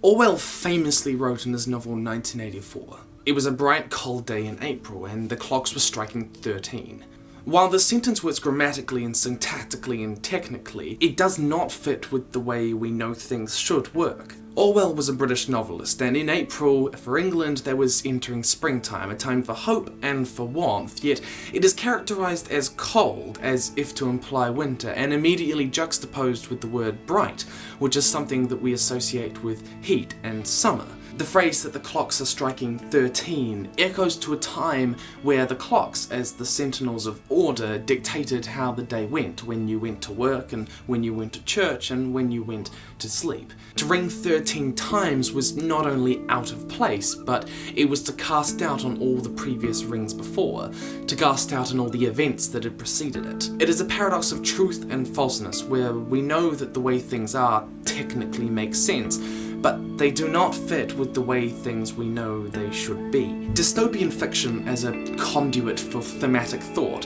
Orwell famously wrote in his novel 1984, "It was a bright cold day in April and the clocks were striking 13. While the sentence works grammatically and syntactically and technically, it does not fit with the way we know things should work. Orwell was a British novelist, and in April, for England, there was entering springtime, a time for hope and for warmth, yet it is characterised as cold, as if to imply winter, and immediately juxtaposed with the word bright, which is something that we associate with heat and summer. The phrase that the clocks are striking 13 echoes to a time where the clocks, as the sentinels of order, dictated how the day went, when you went to work and when you went to church and when you went to sleep. To ring 13 times was not only out of place, but it was to cast doubt on all the previous rings before, to cast doubt on all the events that had preceded it. It is a paradox of truth and falseness, where we know that the way things are technically makes sense, but they do not fit with the way things we know they should be. Dystopian fiction, as a conduit for thematic thought,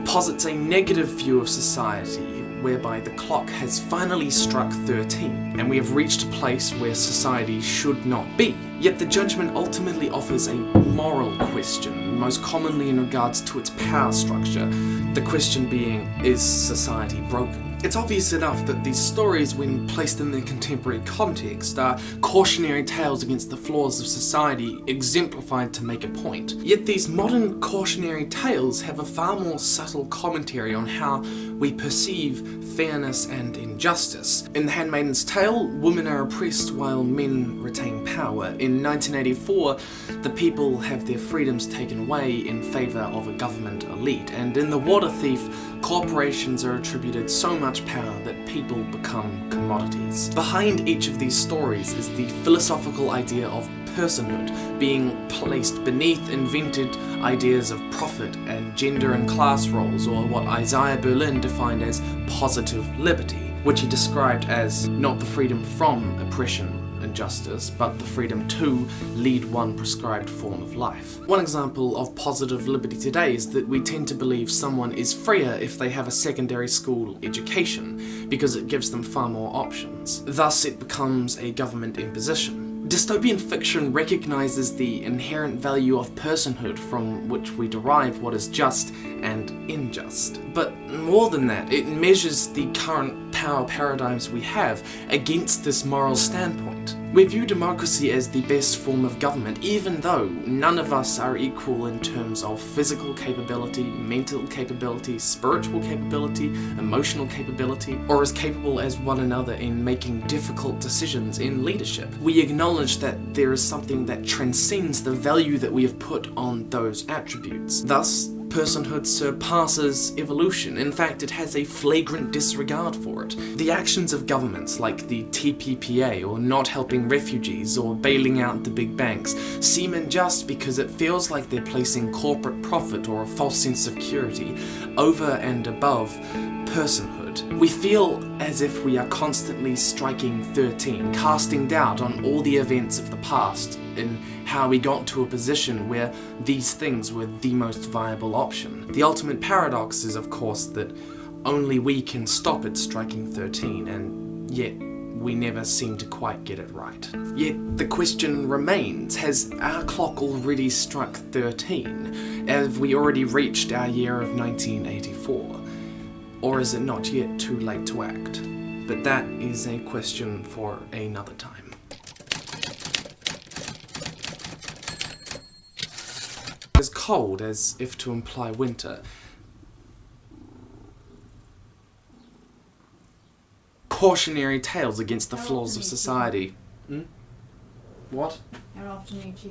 posits a negative view of society whereby the clock has finally struck 13, and we have reached a place where society should not be. Yet the judgment ultimately offers a moral question, most commonly in regards to its power structure, the question being, is society broken? It's obvious enough that these stories, when placed in their contemporary context, are cautionary tales against the flaws of society, exemplified to make a point. Yet these modern cautionary tales have a far more subtle commentary on how we perceive fairness and injustice. In The Handmaid's Tale, women are oppressed while men retain power. In 1984, the people have their freedoms taken away in favour of a government elite. And in The Water Thief, corporations are attributed so much power that people become commodities. Behind each of these stories is the philosophical idea of personhood, being placed beneath invented ideas of profit and gender and class roles, or what Isiah Berlin defined as positive liberty, which he described as not the freedom from oppression and justice, but the freedom to lead one prescribed form of life. One example of positive liberty today is that we tend to believe someone is freer if they have a secondary school education, because it gives them far more options. Thus, it becomes a government imposition. Dystopian fiction recognizes the inherent value of personhood from which we derive what is just and unjust. But more than that, it measures the current power paradigms we have against this moral standpoint. We view democracy as the best form of government, even though none of us are equal in terms of physical capability, mental capability, spiritual capability, emotional capability, or as capable as one another in making difficult decisions in leadership. We acknowledge that there is something that transcends the value that we have put on those attributes. Thus, personhood surpasses evolution. In fact, it has a flagrant disregard for it. The actions of governments like the TPPA, or not helping refugees, or bailing out the big banks, seem unjust because it feels like they're placing corporate profit or a false sense of security over and above personhood. We feel as if we are constantly striking 13, casting doubt on all the events of the past and how we got to a position where these things were the most viable option. The ultimate paradox is, of course, that only we can stop it striking 13, and yet we never seem to quite get it right. Yet the question remains, has our clock already struck 13? Have we already reached our year of 1984? Or is it not yet too late to act? But that is a question for another time. As cold as if to imply winter. Cautionary tales against the flaws of society. What? How often do you